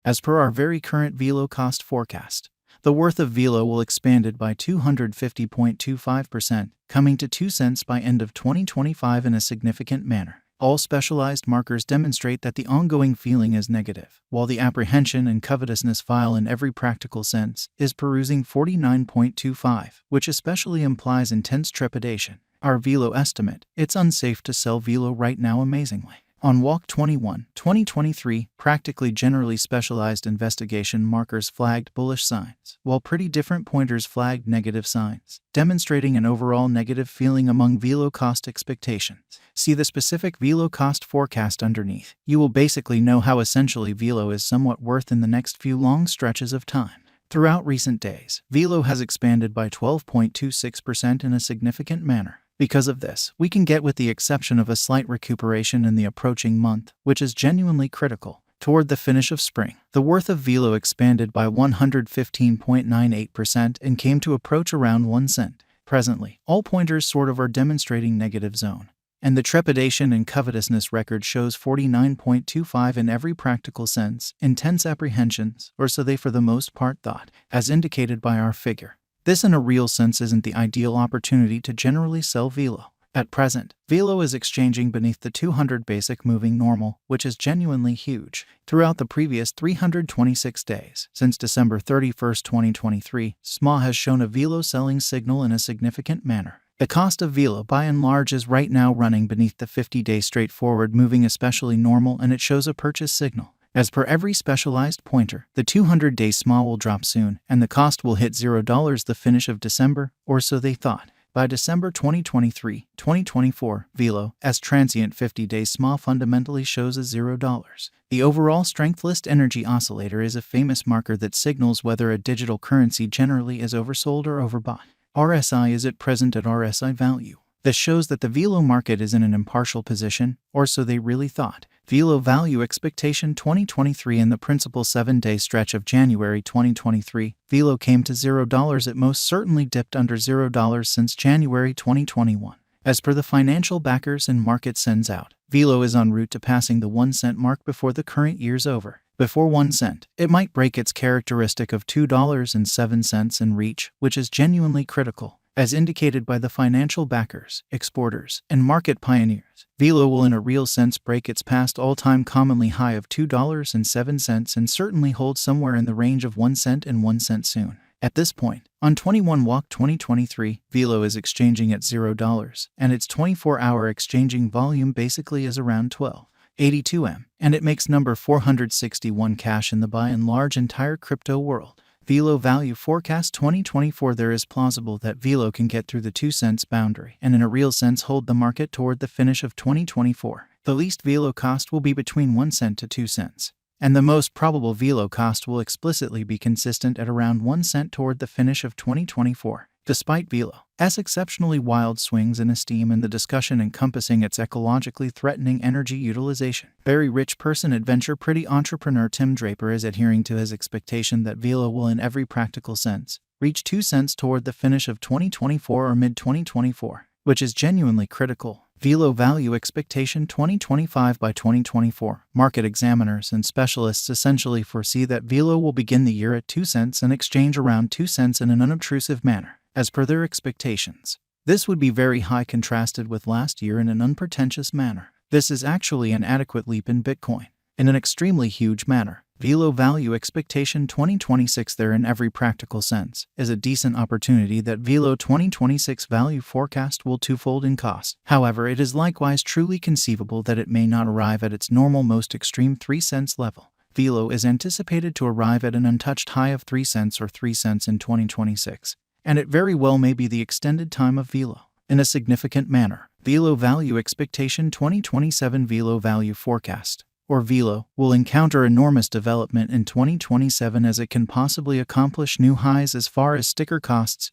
As per our very current Velo cost forecast, the worth of Velo will expanded by 250.25%, coming to 2 cents by end of 2025 in a significant manner. All specialized markers demonstrate that the ongoing feeling is negative, while the apprehension and covetousness file in every practical sense is perusing 49.25, which especially implies intense trepidation. Our Velo estimate, it's unsafe to sell Velo right now amazingly. On Walk 21, 2023, practically generally specialized investigation markers flagged bullish signs, while pretty different pointers flagged negative signs, demonstrating an overall negative feeling among Velo cost expectations. See the specific Velo cost forecast underneath. You will basically know how essentially Velo is somewhat worth in the next few long stretches of time. Throughout recent days, Velo has expanded by 12.26% in a significant manner. Because of this, we can get, with the exception of a slight recuperation in the approaching month, which is genuinely critical, toward the finish of spring. The worth of Velo expanded by 115.98% and came to approach around 1 cent. Presently, all pointers sort of are demonstrating negative zone, and the trepidation and covetousness record shows 49.25 in every practical sense, intense apprehensions, or so they for the most part thought, as indicated by our figure. This in a real sense isn't the ideal opportunity to generally sell Velo. At present, Velo is exchanging beneath the 200 basic moving normal, which is genuinely huge. Throughout the previous 326 days, since December 31, 2023, SMA has shown a Velo selling signal in a significant manner. The cost of Velo by and large is right now running beneath the 50-day straightforward moving especially normal, and it shows a purchase signal. As per every specialized pointer, the 200-day SMA will drop soon, and the cost will hit $0 the finish of December, or so they thought. By December 2023-2024, Velo, as transient 50-day SMA fundamentally shows a $0. The overall strength list energy oscillator is a famous marker that signals whether a digital currency generally is oversold or overbought. RSI is at present at RSI value. This shows that the Velo market is in an impartial position, or so they really thought. Velo value expectation 2023 in the principal 7-day stretch of January 2023, Velo came to $0. It most certainly dipped under $0 since January 2021. As per the financial backers and market sends out, Velo is en route to passing the 1 cent mark before the current year's over. Before 1 cent, it might break its characteristic of $2.07 and reach, which is genuinely critical. As indicated by the financial backers, exporters, and market pioneers, Velo will in a real sense break its past all-time commonly high of $2.07 and certainly hold somewhere in the range of 1 cent and 1 cent soon. At this point, on 21 Walk 2023, Velo is exchanging at $0, and its 24-hour exchanging volume basically is around 12.82 M, and it makes number 461 cash in the by and large entire crypto world. Velo value forecast 2024. There is plausible that Velo can get through the 2 cents boundary and in a real sense hold the market toward the finish of 2024. The least Velo cost will be between 1 cent to 2 cents, and the most probable Velo cost will explicitly be consistent at around 1 cent toward the finish of 2024. Despite Velo's exceptionally wild swings in esteem and the discussion encompassing its ecologically threatening energy utilization, very rich person adventure pretty entrepreneur Tim Draper is adhering to his expectation that Velo will in every practical sense reach 2 cents toward the finish of 2024 or mid-2024, which is genuinely critical. Velo value expectation 2025 by 2024. Market examiners and specialists essentially foresee that Velo will begin the year at 2 cents and exchange around 2 cents in an unobtrusive manner. As per their expectations, this would be very high contrasted with last year in an unpretentious manner. This is actually an adequate leap in Bitcoin. In an extremely huge manner, Velo value expectation 2026 there in every practical sense is a decent opportunity that Velo 2026 value forecast will twofold in cost. However, it is likewise truly conceivable that it may not arrive at its normal most extreme 3 cents level. Velo is anticipated to arrive at an untouched high of 3 cents or 3 cents in 2026. And it very well may be the extended time of Velo. In a significant manner, Velo value expectation 2027 Velo value forecast, or Velo, will encounter enormous development in 2027 as it can possibly accomplish new highs as far as sticker costs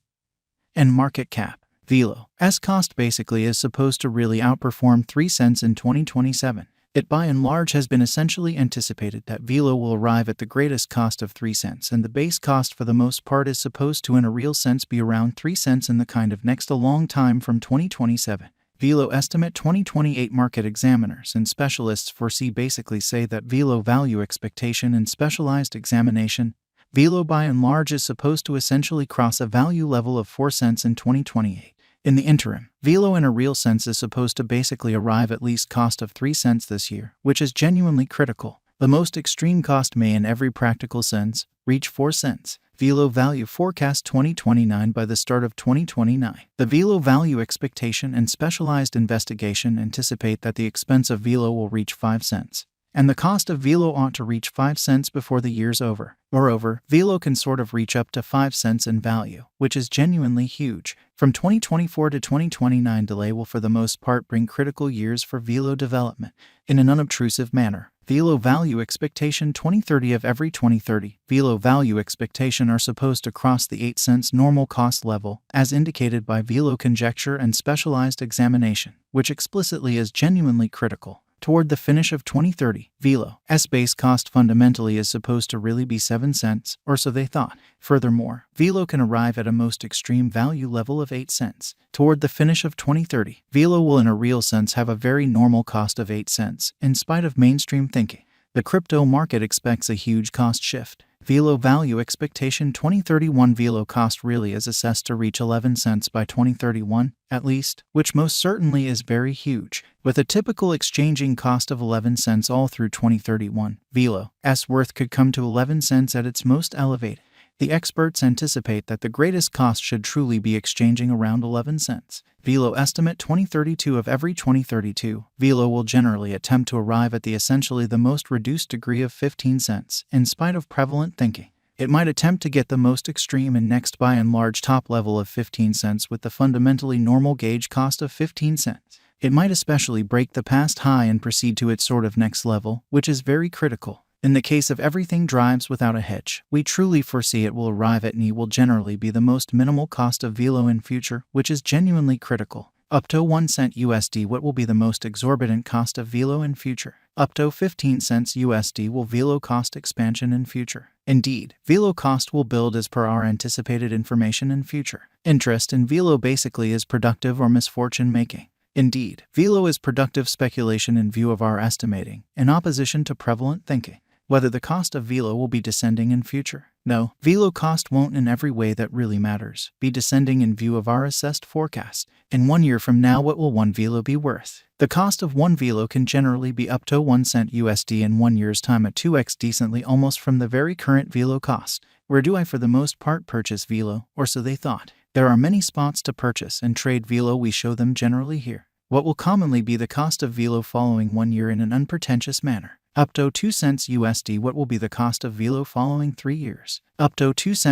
and market cap. Velo's cost basically is supposed to really outperform 3 cents in 2027. It by and large has been essentially anticipated that Velo will arrive at the greatest cost of 3 cents, and the base cost for the most part is supposed to in a real sense be around 3 cents in the kind of next a long time from 2027. Velo estimate 2028 market examiners and specialists foresee basically say that Velo value expectation and specialized examination. Velo by and large is supposed to essentially cross a value level of 4 cents in 2028. In the interim, Velo in a real sense is supposed to basically arrive at least cost of 3 cents this year, which is genuinely critical. The most extreme cost may in every practical sense reach 4 cents. Velo value forecast 2029 by the start of 2029. The Velo value expectation and specialized investigation anticipate that the expense of Velo will reach 5 cents. And the cost of Velo ought to reach 5 cents before the year's over. Moreover, Velo can sort of reach up to 5 cents in value, which is genuinely huge. From 2024 to 2029 delay will for the most part bring critical years for Velo development. In an unobtrusive manner, Velo value expectation 2030 of every 2030. Velo value expectation are supposed to cross the 8 cents normal cost level, as indicated by Velo conjecture and specialized examination, which explicitly is genuinely critical. Toward the finish of 2030, Velo's base cost fundamentally is supposed to really be 7 cents, or so they thought. Furthermore, Velo can arrive at a most extreme value level of 8 cents. Toward the finish of 2030, Velo will in a real sense have a very normal cost of 8 cents, in spite of mainstream thinking. The crypto market expects a huge cost shift. Velo value expectation 2031 Velo cost really is assessed to reach 11 cents by 2031, at least, which most certainly is very huge. With a typical exchanging cost of 11 cents all through 2031, Velo's worth could come to 11 cents at its most elevated. The experts anticipate that the greatest cost should truly be exchanging around 11 cents. Velo estimate 2032 of every 2032. Velo will generally attempt to arrive at the essentially the most reduced degree of 15 cents, in spite of prevalent thinking. It might attempt to get the most extreme and next by and large top level of 15 cents with the fundamentally normal gauge cost of 15 cents. It might especially break the past high and proceed to its sort of next level, which is very critical. In the case of everything drives without a hedge, we truly foresee it will arrive at and will generally be the most minimal cost of Velo in future, which is genuinely critical. Up to 1 cent USD what will be the most exorbitant cost of Velo in future. Up to 15 cents USD will Velo cost expansion in future. Indeed, Velo cost will build as per our anticipated information in future. Interest in Velo basically is productive or misfortune making. Indeed, Velo is productive speculation in view of our estimating, in opposition to prevalent thinking. Whether the cost of Velo will be descending in future? No, Velo cost won't in every way that really matters be descending in view of our assessed forecast. In 1 year from now, what will 1 Velo be worth? The cost of 1 Velo can generally be up to 1 cent USD in 1 year's time at 2x decently almost from the very current Velo cost. Where do I for the most part purchase Velo, or so they thought? There are many spots to purchase and trade Velo. We show them generally here. What will commonly be the cost of Velo following 1 year in an unpretentious manner? Up to 2 cents USD. What will be the cost of Velo following 3 years? Up to 2 cents